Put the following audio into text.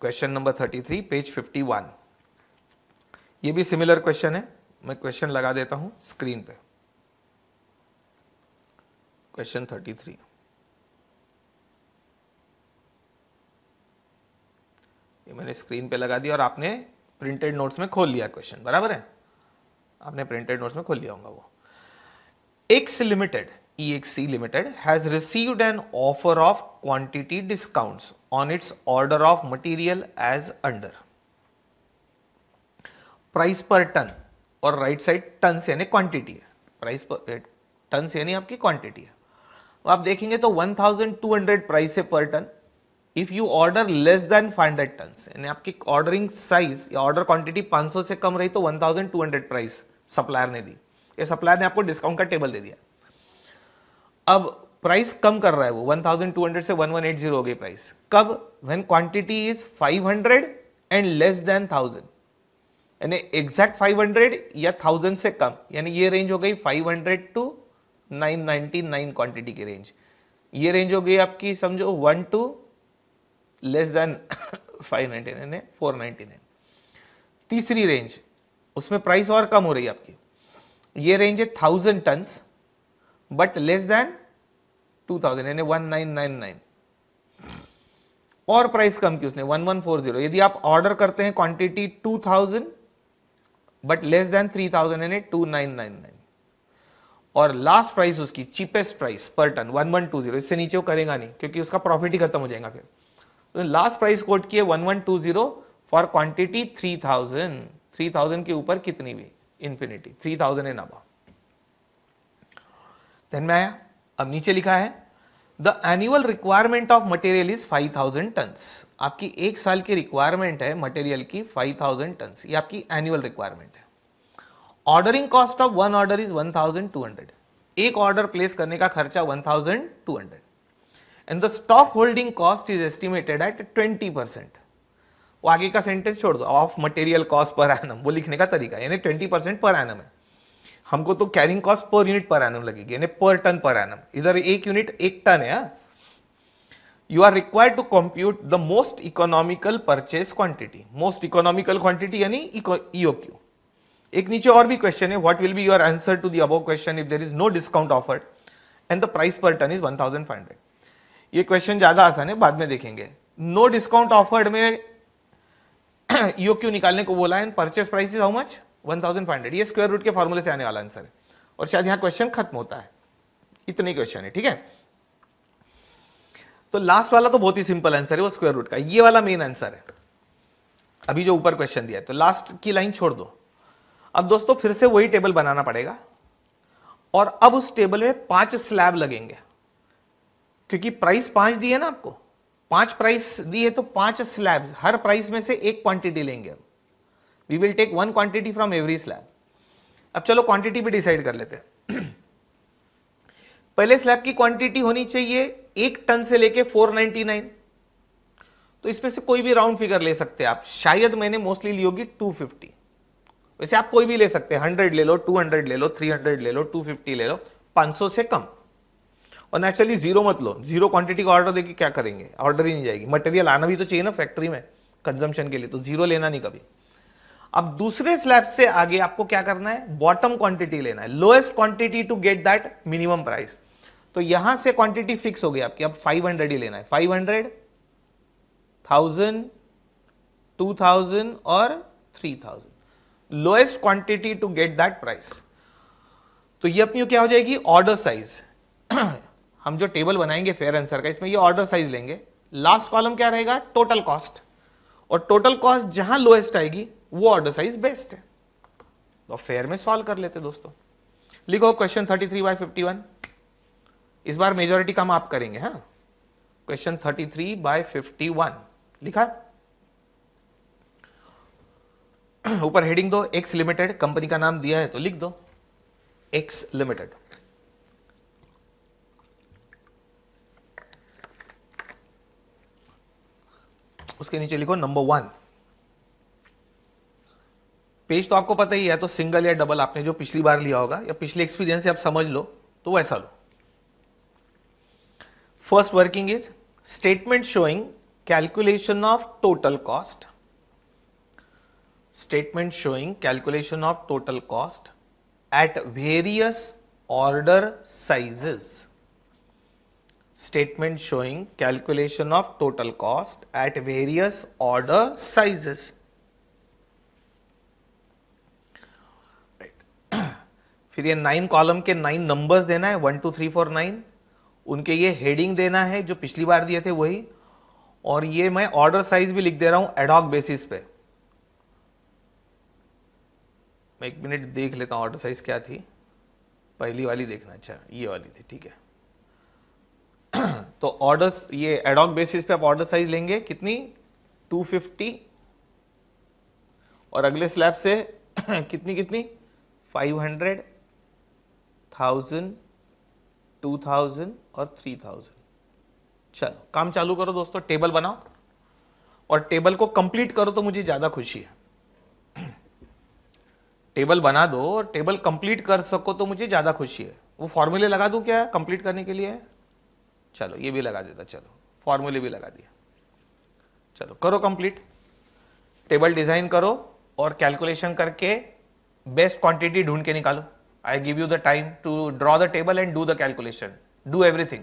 Question number 33 page 51। ये भी similar question है, मैं क्वेश्चन लगा देता हूं स्क्रीन पे। क्वेश्चन 33, ये मैंने स्क्रीन पे लगा दिया और आपने प्रिंटेड नोट्स में खोल लिया क्वेश्चन, बराबर है? आपने प्रिंटेड नोट्स में खोल लिया होगा वो। X limited, EXC Limited has received an offer of quantity discounts on its order of material as under। Price per ton, और राइट साइड टन यानी क्वांटिटी है, प्राइस पर टन यानी आपकी क्वांटिटी है। तो आप देखेंगे तो 1200 प्राइस है पर ton. If you order less than 500 ton, यानी आपकी ऑर्डरिंग साइज या ऑर्डर क्वांटिटी 500 से कम रही तो 1200 प्राइस सप्लायर ने दी, या सप्लायर ने आपको डिस्काउंट का टेबल दे दिया। अब प्राइस कम कर रहा है वो, 1200 से 1180 हो गई प्राइस। कब? When quantity is 500 and less than 1000, यानी एग्जैक्ट 500 या 1000 से कम, यानी ये रेंज हो गई 500 टू 999 क्वांटिटी की रेंज। ये रेंज हो गई आपकी समझो 1 टू लेस देन 599 499। तीसरी रेंज, उसमें प्राइस और कम हो रही है आपकी, ये रेंज है 1000 टन्स बट लेस देन 2000 यानी 1999, और प्राइस कम की उसने 1140। यदि आप ऑर्डर करते हैं क्वांटिटी 2000 बट लेस देन 3000 यानी 2999, और लास्ट प्राइस उसकी चीपेस्ट प्राइस पर टन 1120, इससे नीचे वो करेगा नहीं क्योंकि उसका प्रॉफिट ही खत्म हो जाएगा फिर। तो लास्ट प्राइस कोट की है 1120 फॉर क्वांटिटी 3000 के ऊपर कितनी भी इंफिनिटी 3000 एंड अबव। ध्यान में आया? अब नीचे लिखा है the annual requirement of material is 5000 tons. आपकी एक साल की रिक्वायरमेंट है मटेरियल की 5000 टन्स, ये आपकी एनुअल रिक्वायरमेंट है। Ordering cost of one order is 1200, एक ऑर्डर प्लेस करने का खर्चा 1200, and the stock holding cost is estimated at 20%। वो आगे का सेंटेंस छोड़ दो, of material cost per annum, वो लिखने का तरीका यानी 20% पर एनम है। हमको तो carrying cost per unit per annum लगेगी, यानी पर टन पर एनम। इधर एक यूनिट एक टन है। You are required to compute the most economical purchase quantity, most economical quantity यानी EOQ। एक नीचे और भी क्वेश्चन है, what will be your answer to the above question if there is no discount offered and the price per ton is 1500। ये question ज्यादा आसान है, बाद में देखेंगे। नो डिस्काउंट ऑफर्ड में EOQ निकालने को बोला है, purchase price is how much 1500। ये स्क्वायर रूट के फॉर्मूले से आने वाला आंसर है, और शायद यहां क्वेश्चन खत्म होता है। इतने क्वेश्चन है, ठीक है। तो लास्ट वाला तो बहुत ही सिंपल आंसर है, वो स्क्वायर रूट का। ये वाला मेन आंसर है अभी जो ऊपर क्वेश्चन दिया है, तो लास्ट की लाइन छोड़ दो। अब दोस्तों फिर से वही टेबल बनाना पड़ेगा, और अब उस टेबल में 5 स्लैब लगेंगे, क्योंकि प्राइस 5 दी है ना आपको, 5 प्राइस दी है तो 5 स्लैब्स, हर प्राइस में से एक क्वांटिटी लेंगे। We will take 1 quantity from every slab. अब चलो क्वांटिटी भी डिसाइड कर लेते हैं। पहले स्लैब की क्वांटिटी होनी चाहिए 1 टन से लेके 499, तो इसमें से कोई भी राउंड फिगर ले सकते हैं आप। शायद मैंने मोस्टली ली होगी 250, वैसे आप कोई भी ले सकते हैं, 100 ले लो, 200 ले लो, 300 ले लो, 250 ले लो, 500 से कम। और नेचुरली जीरो मत लो, जीरो क्वांटिटी का ऑर्डर देके क्या करेंगे, ऑर्डर ही नहीं जाएगी। मटेरियल आना भी तो चाहिए ना फैक्ट्री में कंजम्पशन के लिए, तो जीरो लेना नहीं कभी। अब दूसरे स्लैब से आगे आपको क्या करना है, बॉटम क्वांटिटी लेना है, lowest quantity to get that minimum price. तो यहां से क्वांटिटी फिक्स हो गई आपकी, अब 500 ही लेना है। 500, 1000, 2000 और 3000, lowest quantity to get that price. तो ये अपनी क्या हो जाएगी, ऑर्डर साइज। हम जो टेबल बनाएंगे फेयर आंसर का, इसमें ये ऑर्डर साइज लेंगे। लास्ट कॉलम क्या रहेगा, टोटल कॉस्ट, और टोटल कॉस्ट जहां लोएस्ट आएगी वो ऑर्डर साइज बेस्ट है। तो फेयर में सॉल्व कर लेते दोस्तों। लिखो क्वेश्चन 33/51। इस बार मेजॉरिटी काम आप करेंगे। हाँ, क्वेश्चन 33/51 लिखा। ऊपर हेडिंग दो, एक्स लिमिटेड, कंपनी का नाम दिया है तो लिख दो एक्स लिमिटेड। उसके नीचे लिखो नंबर 1। पेज तो आपको पता ही है, तो सिंगल या डबल आपने जो पिछली बार लिया होगा या पिछले एक्सपीरियंस से आप समझ लो, तो वैसा लो। First working is statement showing calculation of total cost. Statement showing calculation of total cost at various order sizes. Statement showing calculation of total cost at various order sizes. फिर ये 9 कॉलम के 9 नंबर्स देना है, 1 2 3 4 9, उनके ये heading देना है जो पिछली बार दिए थे वही, और ये मैं ऑर्डर साइज भी लिख दे रहा हूं एडॉक बेसिस पे। मैं 1 मिनट देख लेता हूं ऑर्डर साइज क्या थी, पहली वाली देखना, अच्छा ये वाली थी, ठीक है। तो ऑर्डर्स ये एडॉक बेसिस पे आप ऑर्डर साइज लेंगे कितनी, 250, और अगले स्लैब से कितनी कितनी 500, 1000, 2000 और 3000। चलो काम चालू करो दोस्तों, टेबल बनाओ और टेबल को कंप्लीट करो तो मुझे ज्यादा खुशी है। टेबल बना दो और टेबल कंप्लीट कर सको तो मुझे ज्यादा खुशी है। वो फॉर्मूले लगा दूं क्या कंप्लीट करने के लिए? चलो ये भी लगा देता, चलो फॉर्मूले भी लगा दिया। चलो करो कंप्लीट, टेबल डिजाइन करो और कैलकुलेशन करके बेस्ट क्वांटिटी ढूंढ के निकालो। I give you the time to draw the table and do the calculation, do everything.